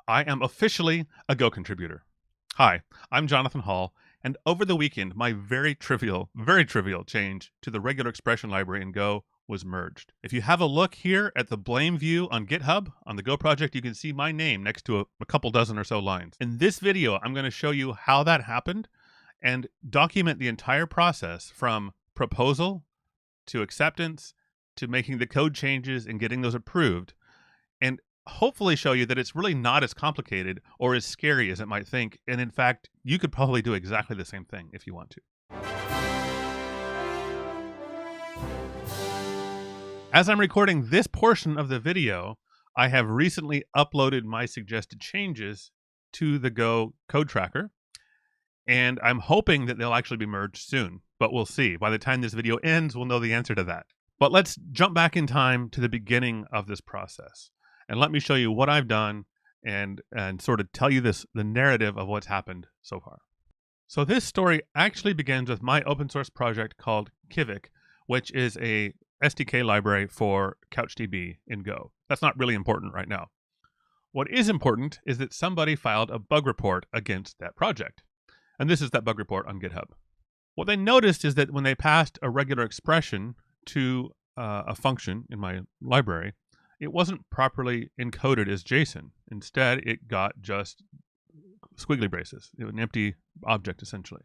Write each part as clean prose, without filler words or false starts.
I am officially a Go contributor. Hi, I'm Jonathan Hall, and over the weekend, my very trivial change to the regular expression library in Go was merged. If you have a look here at the blame view on GitHub on the Go project, you can see my name next to a couple dozen or so lines. In this video, I'm going to show you how that happened and document the entire process from proposal to acceptance to making the code changes and getting those approved, and hopefully show you that it's really not as complicated or as scary as it might think. And in fact, you could probably do exactly the same thing if you want to. As I'm recording this portion of the video, I have recently uploaded my suggested changes to the Go code tracker, and I'm hoping that they'll actually be merged soon, but we'll see. By the time this video ends, we'll know the answer to that. But let's jump back in time to the beginning of this process. And let me show you what I've done and sort of tell you the narrative of what's happened so far. So this story actually begins with my open source project called Kivik, which is a SDK library for CouchDB in Go. That's not really important right now. What is important is that somebody filed a bug report against that project. And this is that bug report on GitHub. What they noticed is that when they passed a regular expression to a function in my library, it wasn't properly encoded as JSON. Instead, it got just squiggly braces, an empty object, essentially.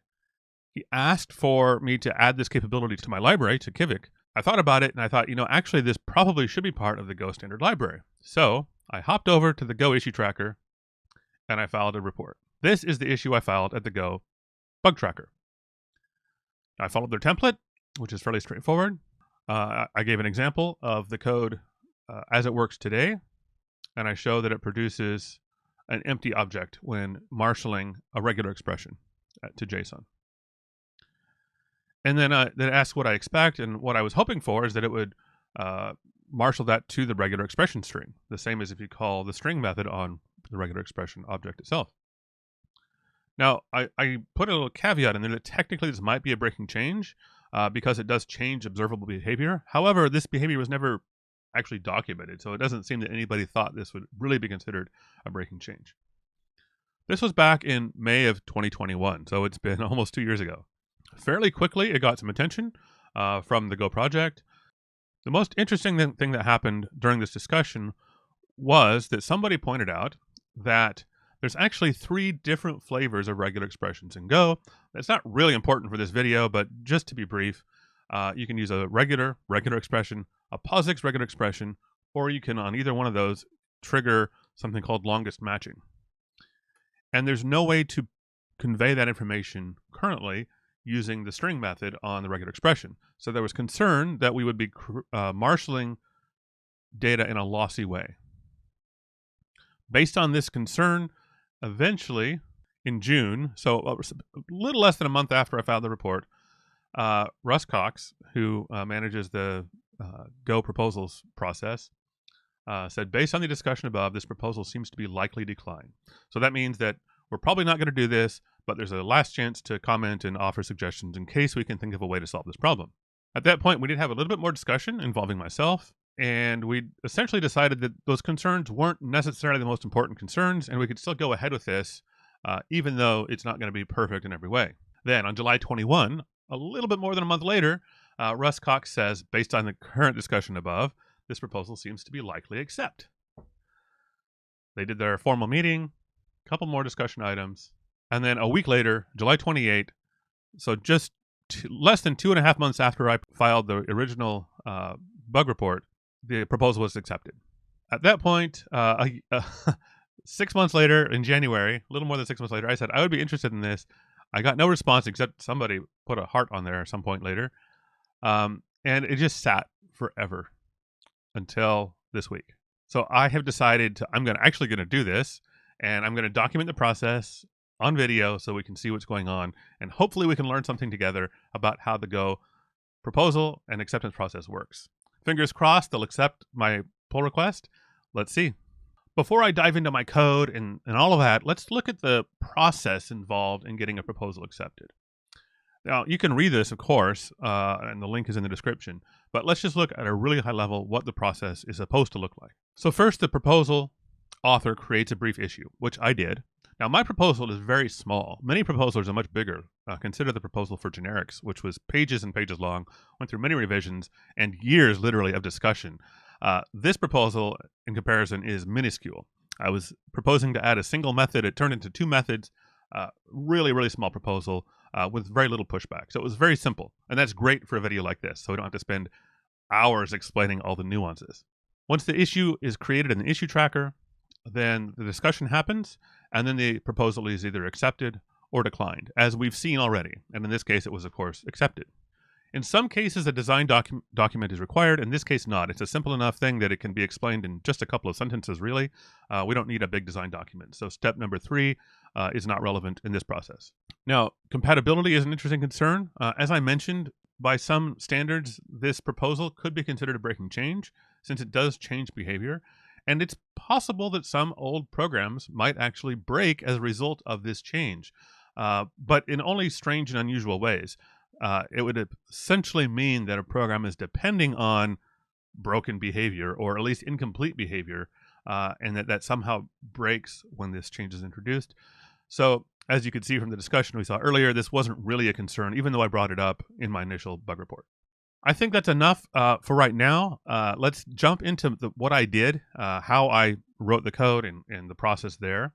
He asked for me to add this capability to my library, to Kivik. I thought about it, and I thought, actually, this probably should be part of the Go standard library. So I hopped over to the Go issue tracker, and I filed a report. This is the issue I filed at the Go bug tracker. I followed their template, which is fairly straightforward. I gave an example of the code as it works today, and I show that it produces an empty object when marshalling a regular expression to JSON. And then it asks what I expect, and what I was hoping for is that it would marshal that to the regular expression string, the same as if you call the string method on the regular expression object itself. Now, I put a little caveat in there that technically this might be a breaking change because it does change observable behavior. However, this behavior was never actually documented, so it doesn't seem that anybody thought this would really be considered a breaking change. This was back in May of 2021, so it's been almost 2 years ago. Fairly quickly, it got some attention from the Go project. The most interesting thing that happened during this discussion was that somebody pointed out that there's actually 3 different flavors of regular expressions in Go. That's not really important for this video, but just to be brief, you can use a regular expression, a POSIX regular expression, or you can, on either one of those, trigger something called longest matching. And there's no way to convey that information currently using the string method on the regular expression. So there was concern that we would be marshalling data in a lossy way. Based on this concern, eventually, in June, so a little less than a month after I filed the report, Russ Cox, who manages the Go proposals process, said, based on the discussion above, this proposal seems to be likely decline. So that means that we're probably not going to do this, but there's a last chance to comment and offer suggestions in case we can think of a way to solve this problem. At that point, we did have a little bit more discussion involving myself, and we essentially decided that those concerns weren't necessarily the most important concerns, and we could still go ahead with this, even though it's not going to be perfect in every way. Then, on July 21, a little bit more than a month later, Russ Cox says, based on the current discussion above, this proposal seems to be likely to accept. They did their formal meeting, a couple more discussion items, and then a week later, July 28, so just less than 2.5 months after I filed the original bug report, the proposal was accepted. At that point, 6 months later, in January, a little more than 6 months later, I said I would be interested in this. I got no response except somebody put a heart on there at some point later. And it just sat forever until this week. So I have decided I'm actually going to do this, and I'm going to document the process on video so we can see what's going on, and hopefully we can learn something together about how the Go proposal and acceptance process works. Fingers crossed they'll accept my pull request. Let's see. Before I dive into my code and all of that, let's look at the process involved in getting a proposal accepted. Now, you can read this, of course, and the link is in the description, but let's just look at a really high level what the process is supposed to look like. So first, the proposal author creates a brief issue, which I did. Now, my proposal is very small. Many proposals are much bigger. Consider the proposal for generics, which was pages and pages long, went through many revisions, and years literally of discussion. This proposal, in comparison, is minuscule. I was proposing to add a single method. It turned into 2 methods. Really, really small proposal with very little pushback. So it was very simple. And that's great for a video like this, so we don't have to spend hours explaining all the nuances. Once the issue is created in the issue tracker, then the discussion happens, and then the proposal is either accepted or declined, as we've seen already. And in this case, it was, of course, accepted. In some cases, a design document is required. In this case, not. It's a simple enough thing that it can be explained in just a couple of sentences, really. We don't need a big design document. So step number 3 is not relevant in this process. Now, compatibility is an interesting concern. As I mentioned, by some standards, this proposal could be considered a breaking change, since it does change behavior. And it's possible that some old programs might actually break as a result of this change, but in only strange and unusual ways. It would essentially mean that a program is depending on broken behavior, or at least incomplete behavior, and that somehow breaks when this change is introduced. So, as you could see from the discussion we saw earlier, this wasn't really a concern, even though I brought it up in my initial bug report. I think that's enough for right now. Let's jump into what I did, how I wrote the code and the process there,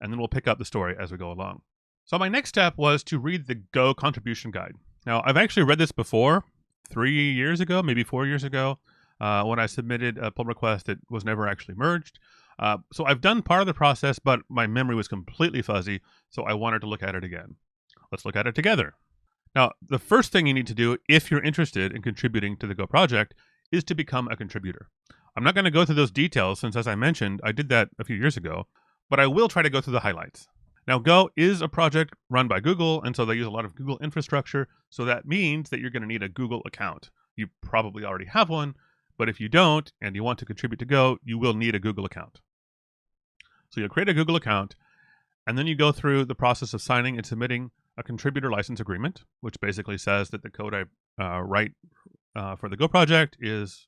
and then we'll pick up the story as we go along. So my next step was to read the Go contribution guide. Now, I've actually read this before, 3 years ago, maybe 4 years ago, when I submitted a pull request that was never actually merged. So I've done part of the process, but my memory was completely fuzzy, so I wanted to look at it again. Let's look at it together. Now, the first thing you need to do if you're interested in contributing to the Go project is to become a contributor. I'm not going to go through those details since, as I mentioned, I did that a few years ago, but I will try to go through the highlights. Now, Go is a project run by Google, and so they use a lot of Google infrastructure, so that means that you're going to need a Google account. You probably already have one, but if you don't and you want to contribute to Go, you will need a Google account. So you'll create a Google account, and then you go through the process of signing and submitting a contributor license agreement, which basically says that the code I write for the Go project is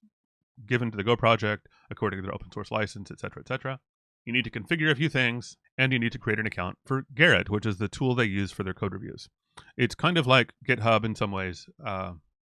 given to the Go project according to their open source license, etc., etc. You need to configure a few things, and you need to create an account for Garrett, which is the tool they use for their code reviews. It's kind of like GitHub in some ways,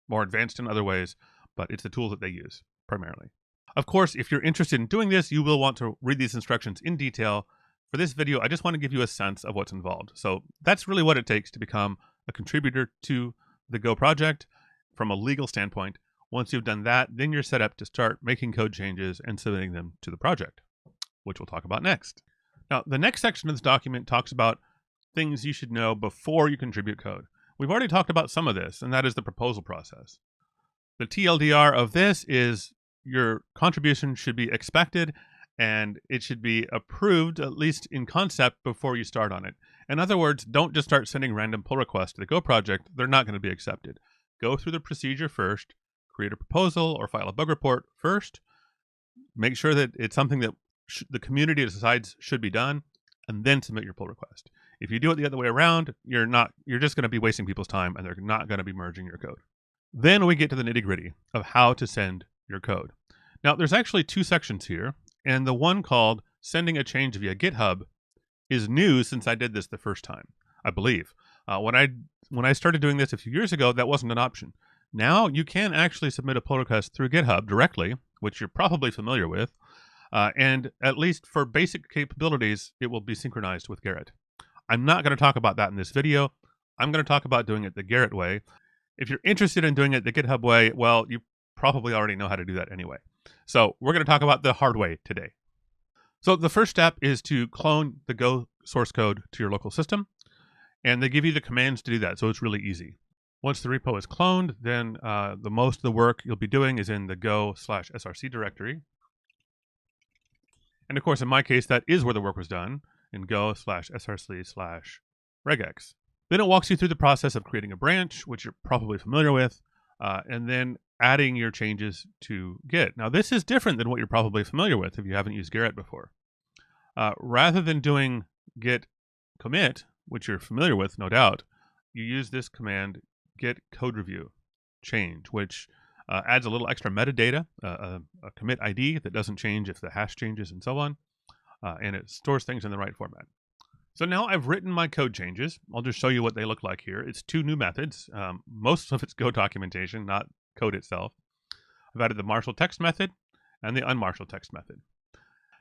more advanced in other ways, but it's the tool that they use primarily. Of course, if you're interested in doing this, you will want to read these instructions in detail. For this video, I just want to give you a sense of what's involved. So that's really what it takes to become a contributor to the Go project from a legal standpoint. Once you've done that, then you're set up to start making code changes and submitting them to the project, which we'll talk about next. Now, the next section of this document talks about things you should know before you contribute code. We've already talked about some of this, and that is the proposal process. The TLDR of this is your contribution should be expected, and it should be approved, at least in concept, before you start on it. In other words, don't just start sending random pull requests to the Go project. They're not going to be accepted. Go through the procedure first, create a proposal or file a bug report first, make sure that it's something that the community decides should be done, and then submit your pull request. If you do it the other way around, you're just going to be wasting people's time, and they're not going to be merging your code. Then we get to the nitty-gritty of how to send your code. Now, there's actually 2 sections here, and the one called sending a change via GitHub is new since I did this the first time, I believe. When I started doing this a few years ago, that wasn't an option. Now you can actually submit a pull request through GitHub directly, which you're probably familiar with, and at least for basic capabilities, it will be synchronized with Garrett. I'm not going to talk about that in this video. I'm going to talk about doing it the Garrett way. If you're interested in doing it the GitHub way, well, you probably already know how to do that anyway. So we're going to talk about the hard way today. So the first step is to clone the Go source code to your local system, and they give you the commands to do that, so it's really easy. Once the repo is cloned, then the most of the work you'll be doing is in the go/src directory. And of course, in my case, that is where the work was done, in go/src/regex. Then it walks you through the process of creating a branch, which you're probably familiar with, and then adding your changes to Git. Now, this is different than what you're probably familiar with if you haven't used Garrett before. Rather than doing git commit, which you're familiar with, no doubt, you use this command git code review change, which adds a little extra metadata, a commit ID that doesn't change if the hash changes and so on. and it stores things in the right format. So now I've written my code changes. I'll just show you what they look like here. It's two new methods. Most of it's Go documentation, not code itself. I've added the marshal text method and the unmarshal text method.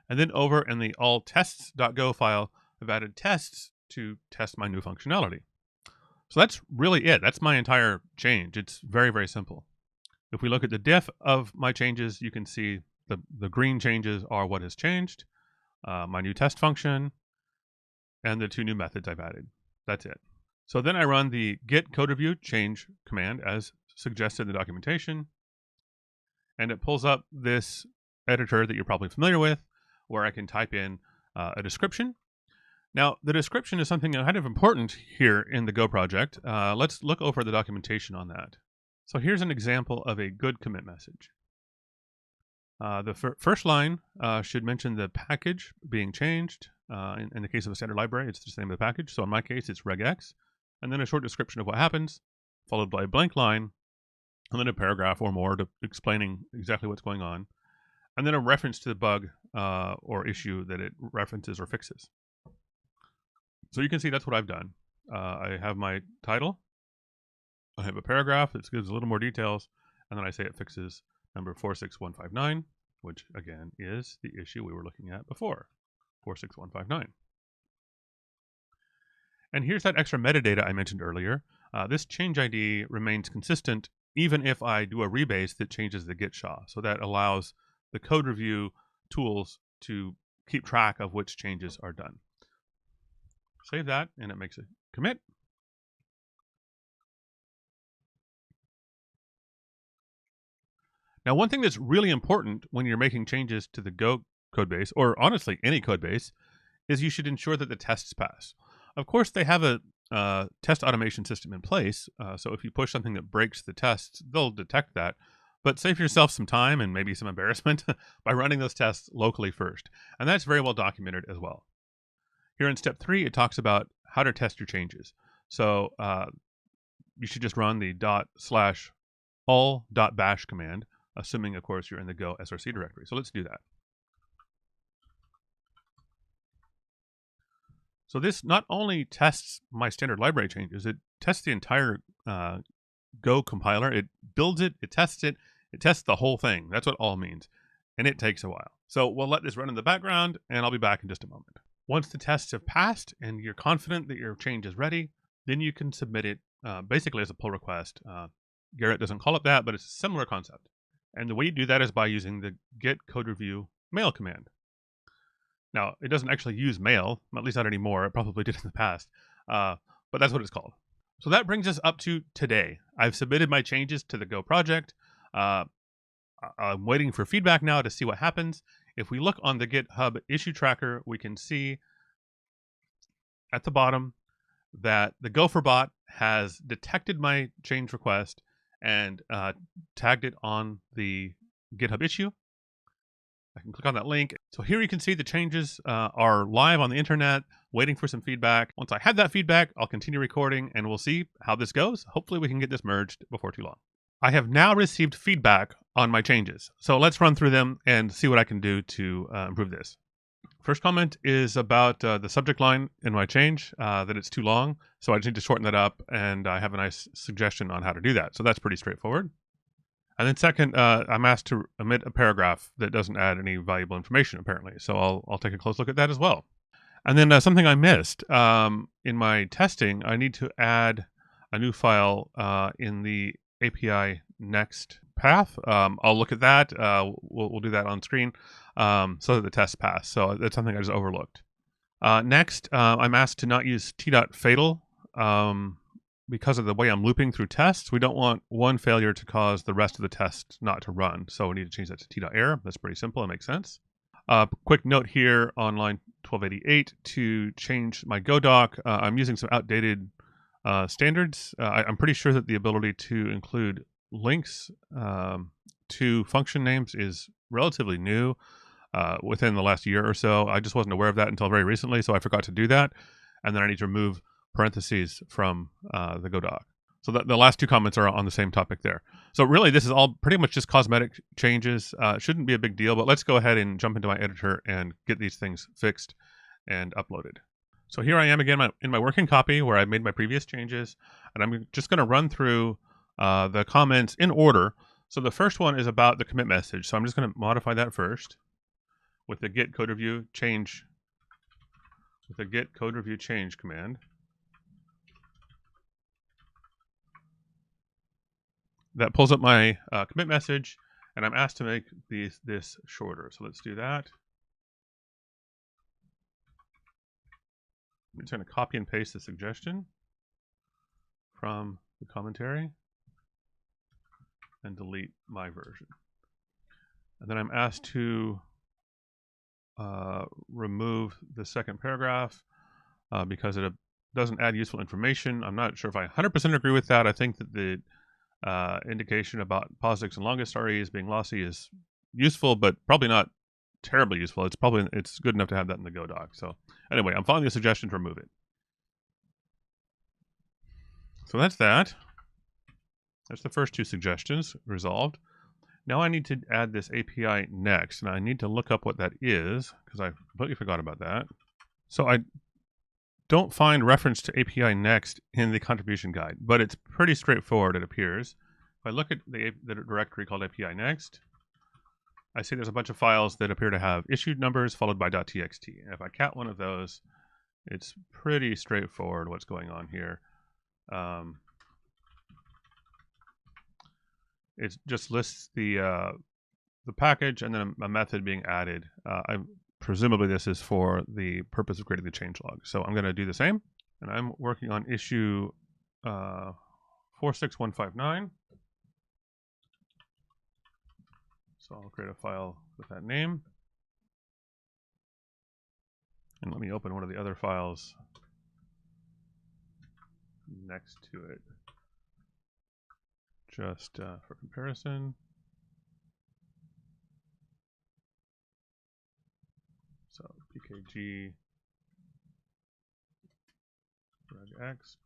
And then over in the all tests.go file, I've added tests to test my new functionality. So that's really it. That's my entire change. It's very, very simple. If we look at the diff of my changes, you can see the green changes are what has changed, my new test function, and the two new methods I've added. That's it. So then I run the git code review change command as suggested in the documentation, and it pulls up this editor that you're probably familiar with, where I can type in a description. Now, the description is something kind of important here in the Go project. Let's look over the documentation on that. So here's an example of a good commit message. The first line should mention the package being changed. In the case of a standard library, it's just the name of the package. So in my case, it's regex. And then a short description of what happens, followed by a blank line, and then a paragraph or more explaining exactly what's going on. And then a reference to the bug or issue that it references or fixes. So you can see that's what I've done. I have my title. I have a paragraph that gives a little more details. And then I say it fixes number 46159, which again is the issue we were looking at before, 46159. And here's that extra metadata I mentioned earlier. This change ID remains consistent even if I do a rebase that changes the git SHA. So that allows the code review tools to keep track of which changes are done. Save that, and it makes a commit. Now, one thing that's really important when you're making changes to the Go codebase, or honestly any codebase, is you should ensure that the tests pass. Of course, they have a test automation system in place, so if you push something that breaks the tests, they'll detect that. But save yourself some time and maybe some embarrassment by running those tests locally first. And that's very well documented as well. Here in step 3, it talks about how to test your changes. So you should just run the /all.bash command, assuming, of course, you're in the Go src directory. So let's do that. So this not only tests my standard library changes, it tests the entire Go compiler. It builds it, it tests the whole thing. That's what all means. And it takes a while. So we'll let this run in the background, and I'll be back in just a moment. Once the tests have passed and you're confident that your change is ready, then you can submit it basically as a pull request. Garrett doesn't call it that, but it's a similar concept. And the way you do that is by using the git code review mail command. Now, it doesn't actually use mail, at least not anymore. It probably did in the past, but that's what it's called. So that brings us up to today. I've submitted my changes to the Go project. I'm waiting for feedback now to see what happens. If we look on the GitHub issue tracker, we can see at the bottom that the Gopher bot has detected my change request and tagged it on the GitHub issue. I can click on that link. So here you can see the changes are live on the internet, waiting for some feedback. Once I have that feedback, I'll continue recording and we'll see how this goes. Hopefully we can get this merged before too long. I have now received feedback on my changes. So let's run through them and see what I can do to improve this. First comment is about the subject line in my change, that it's too long. So I just need to shorten that up, and I have a nice suggestion on how to do that. So that's pretty straightforward. And then second, I'm asked to omit a paragraph that doesn't add any valuable information, apparently. So I'll take a close look at that as well. And then something I missed. In my testing, I need to add a new file in the API next path. I'll look at that. We'll do that on screen so that the tests pass. So that's something I just overlooked. Next, I'm asked to not use t.fatal because of the way I'm looping through tests. We don't want one failure to cause the rest of the tests not to run. So we need to change that to t.error. That's pretty simple. It makes sense. Quick note here on line 1288 to change my Go doc. I'm using some outdated standards. I'm pretty sure that the ability to include links to function names is relatively new within the last year or so. I just wasn't aware of that until very recently, so I forgot to do that. And then I need to remove parentheses from the Go doc. So the last two comments are on the same topic there. So really, this is all pretty much just cosmetic changes. Shouldn't be a big deal, but let's go ahead and jump into my editor and get these things fixed and uploaded. So here I am again in my working copy where I made my previous changes, and I'm just going to run through the comments in order. So the first one is about the commit message. So I'm just going to modify that first with the git code review change, with the git code review change command. That pulls up my commit message, and I'm asked to make this shorter. So let's do that. I'm just going to copy and paste the suggestion from the commentary and delete my version. And then I'm asked to remove the second paragraph because it doesn't add useful information. I'm not sure if I 100% agree with that. I think that the indication about POSIX and longest REs being lossy is useful, but probably not terribly useful. It's good enough to have that in the Go doc. So anyway, I'm following the suggestion to remove it. So that's that. That's the first two suggestions resolved. Now I need to add this API next, and I need to look up what that is because I completely forgot about that. So I don't find reference to API next in the contribution guide, but it's pretty straightforward, it appears. If I look at the directory called API next, I see there's a bunch of files that appear to have issued numbers followed by .txt. And if I cat one of those, it's pretty straightforward what's going on here. It just lists the package and then a method being added. Presumably this is for the purpose of creating the changelog. So I'm going to do the same, and I'm working on issue 46159. So I'll create a file with that name, and let me open one of the other files next to it, just for comparison. So pkg regex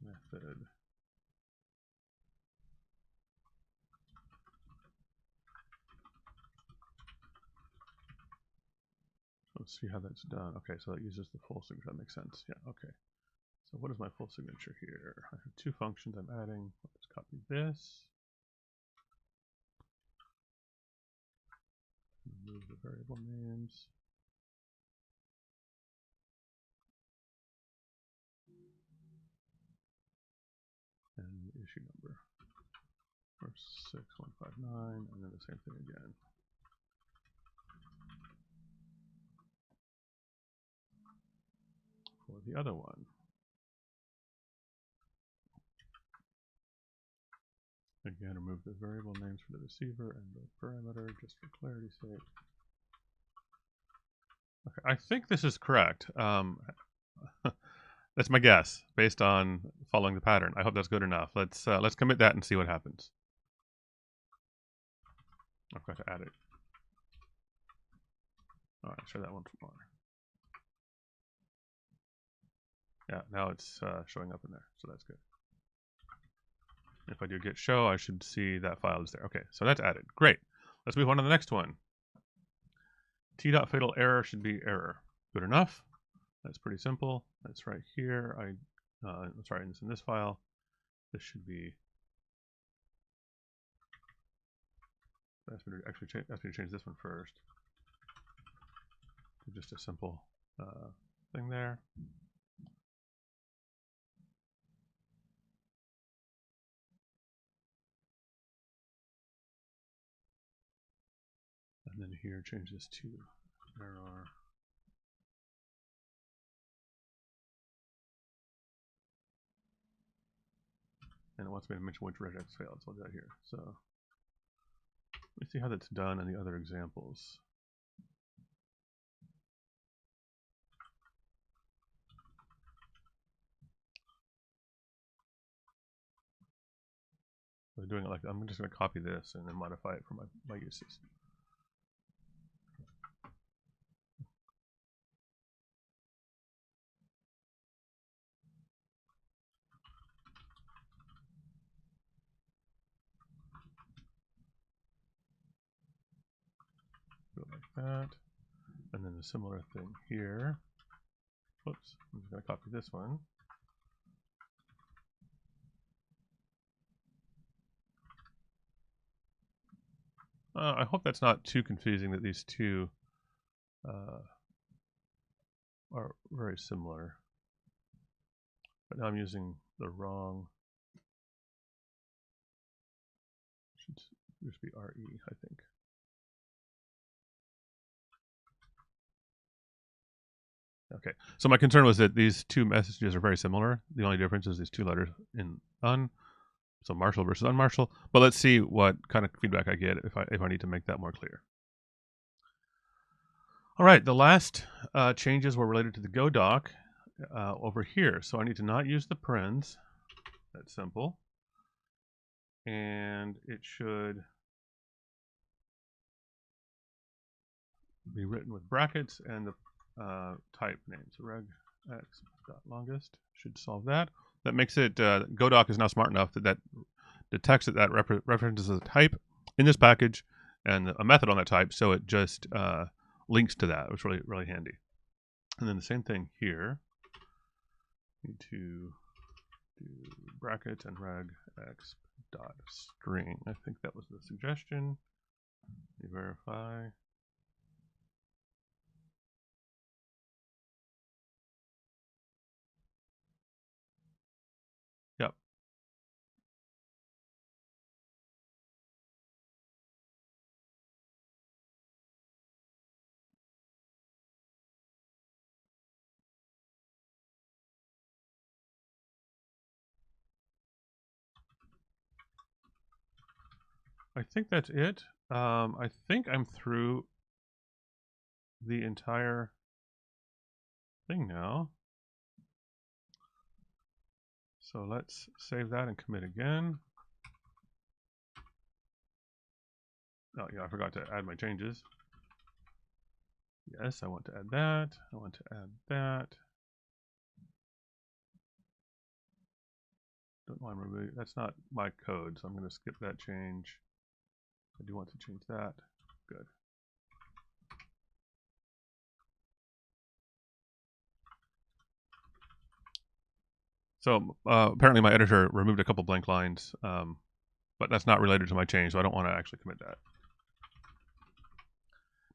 method. Let's see how that's done. Okay, so that uses the full signature. That makes sense. Yeah, okay. So what is my full signature here? I have two functions I'm adding. Let's copy this. Remove the variable names. And the issue number. 46159, and then the same thing again. For the other one. Again, remove the variable names for the receiver and the parameter, just for clarity's sake. Okay, I think this is correct. That's my guess, based on following the pattern. I hope that's good enough. Let's commit that and see what happens. I've got to add it. All right, share that once more. Yeah, now it's showing up in there, so that's good. If I do git show, I should see that file is there. Okay, so that's added. Great. Let's move on to the next one. T.fatal error should be error. Good enough. That's pretty simple. That's right here. Sorry, it's in this file. This should be. Ask me to change this one first. Just a simple thing there. And then here, change this to error. And it wants me to mention which regex failed, so I'll do that here. So let me see how that's done in the other examples. So doing it like I'm just going to copy this and then modify it for my uses. that. And then a similar thing here. Whoops, I'm just going to copy this one. I hope that's not too confusing that these two are very similar. But now I'm using the wrong. Should just be RE, I think. Okay, so my concern was that these two messages are very similar. The only difference is these two letters in un. So Marshall versus unmarshall. But let's see what kind of feedback I get if I need to make that more clear. All right, the last changes were related to the Go doc over here. So I need to not use the parens. That's simple. And it should be written with brackets and the type name. So regx.longest should solve that. That makes it, GoDoc is now smart enough that detects that references a type in this package and a method on that type, so it just links to that, which is really handy. And then the same thing here. Need to do brackets and regx.string. I think that was the suggestion. Let me verify. Yep. I think that's it. I think I'm through the entire thing now. So let's save that and commit again. Oh yeah, I forgot to add my changes. Yes, I want to add that. I want to add that. Don't want to remove. That's not my code, so I'm going to skip that change. I do want to change that. Good. So apparently my editor removed a couple blank lines, but that's not related to my change, so I don't want to actually commit that.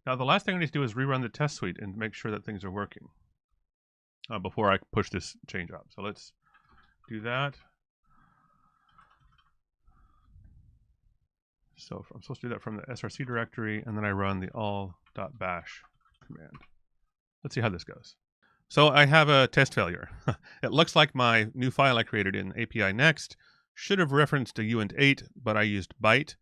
Now the last thing I need to do is rerun the test suite and make sure that things are working before I push this change up. So let's do that. So I'm supposed to do that from the src directory, and then I run the all.bash command. Let's see how this goes. So I have a test failure. It looks like my new file I created in API Next should have referenced a uint8, but I used byte.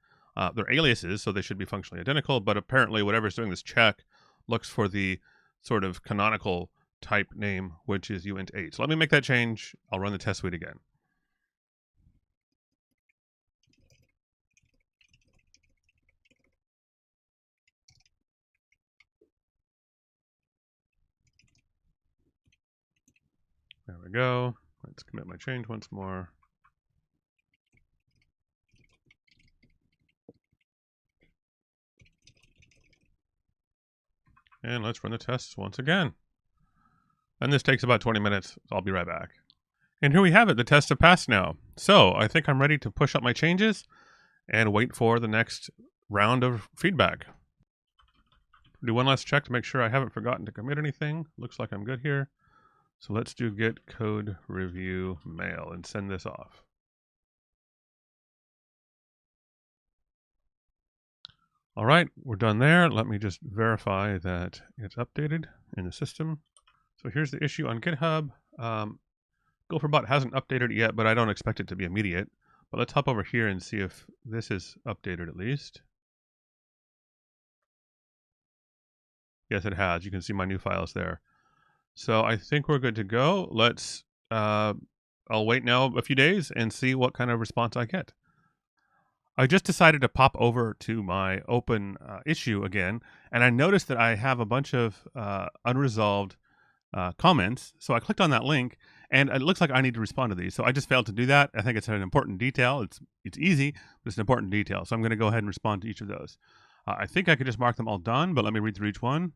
They're aliases, so they should be functionally identical, but apparently whatever's doing this check looks for the sort of canonical type name, which is uint8. So let me make that change. I'll run the test suite again. There we go. Let's commit my change once more. And let's run the tests once again. And this takes about 20 minutes. I'll be right back. And here we have it. The tests have passed now. So I think I'm ready to push up my changes and wait for the next round of feedback. Do one last check to make sure I haven't forgotten to commit anything. Looks like I'm good here. So let's do git code review mail and send this off. All right, we're done there. Let me just verify that it's updated in the system. So here's the issue on GitHub. GopherBot hasn't updated it yet, but I don't expect it to be immediate. But let's hop over here and see if this is updated at least. Yes, it has. You can see my new files there. So I think we're good to go. Let's, I'll wait now a few days and see what kind of response I get. I just decided to pop over to my open issue again, and I noticed that I have a bunch of unresolved comments. So I clicked on that link, and it looks like I need to respond to these. So I just failed to do that. I think it's an important detail. It's easy, but it's an important detail. So I'm going to go ahead and respond to each of those. I think I could just mark them all done, but let me read through each one.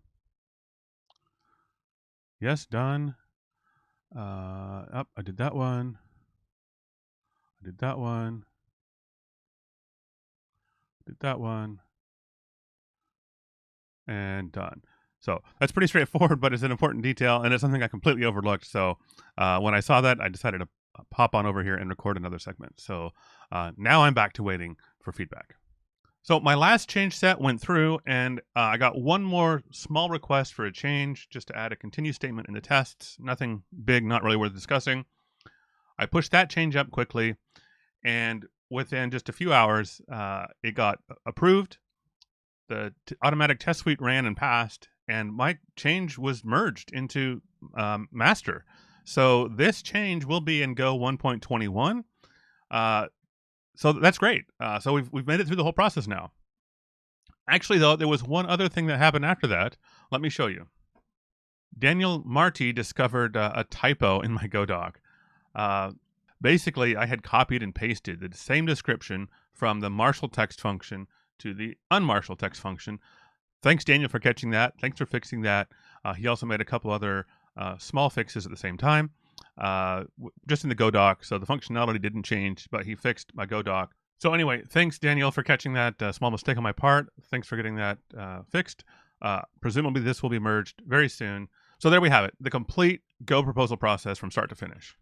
Yes, done. I did that one. I did that one. Did that one. And done. So that's pretty straightforward, but it's an important detail, and it's something I completely overlooked. So when I saw that, I decided to pop on over here and record another segment. So now I'm back to waiting for feedback. So my last change set went through, and I got one more small request for a change, just to add a continue statement in the tests. Nothing big, not really worth discussing. I pushed that change up quickly, and within just a few hours, it got approved. The automatic test suite ran and passed, and my change was merged into master. So this change will be in Go 1.21. So that's great. So we've made it through the whole process now. Actually, though, there was one other thing that happened after that. Let me show you. Daniel Marty discovered a typo in my Go doc. Basically, I had copied and pasted the same description from the Marshall text function to the unmarshal text function. Thanks, Daniel, for catching that. Thanks for fixing that. He also made a couple other small fixes at the same time, just in the Go doc. So the functionality didn't change, but he fixed my Go doc. So anyway, thanks, Daniel, for catching that small mistake on my part. Thanks for getting that fixed. Presumably, this will be merged very soon. So there we have it, the complete Go proposal process from start to finish.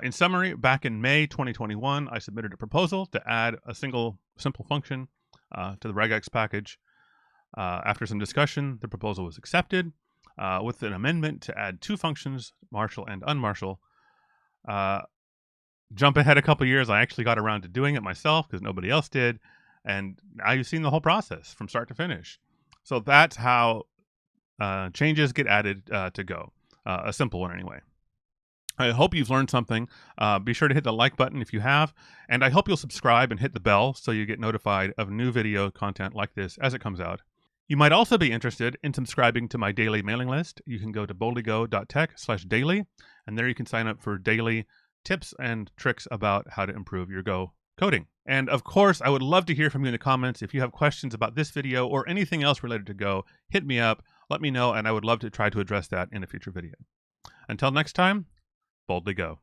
In summary, back in May 2021, I submitted a proposal to add a single simple function to the regex package. After some discussion, the proposal was accepted with an amendment to add two functions, marshal and unmarshal. Jump ahead a couple years, I actually got around to doing it myself because nobody else did. And now you've seen the whole process from start to finish. So that's how changes get added to Go, a simple one anyway. I hope you've learned something. Be sure to hit the like button if you have, and I hope you'll subscribe and hit the bell so you get notified of new video content like this as it comes out. You might also be interested in subscribing to my daily mailing list. You can go to boldlygo.tech/daily, and there you can sign up for daily tips and tricks about how to improve your Go coding. And of course, I would love to hear from you in the comments. If you have questions about this video or anything else related to Go, hit me up, let me know, and I would love to try to address that in a future video. Until next time, boldly go.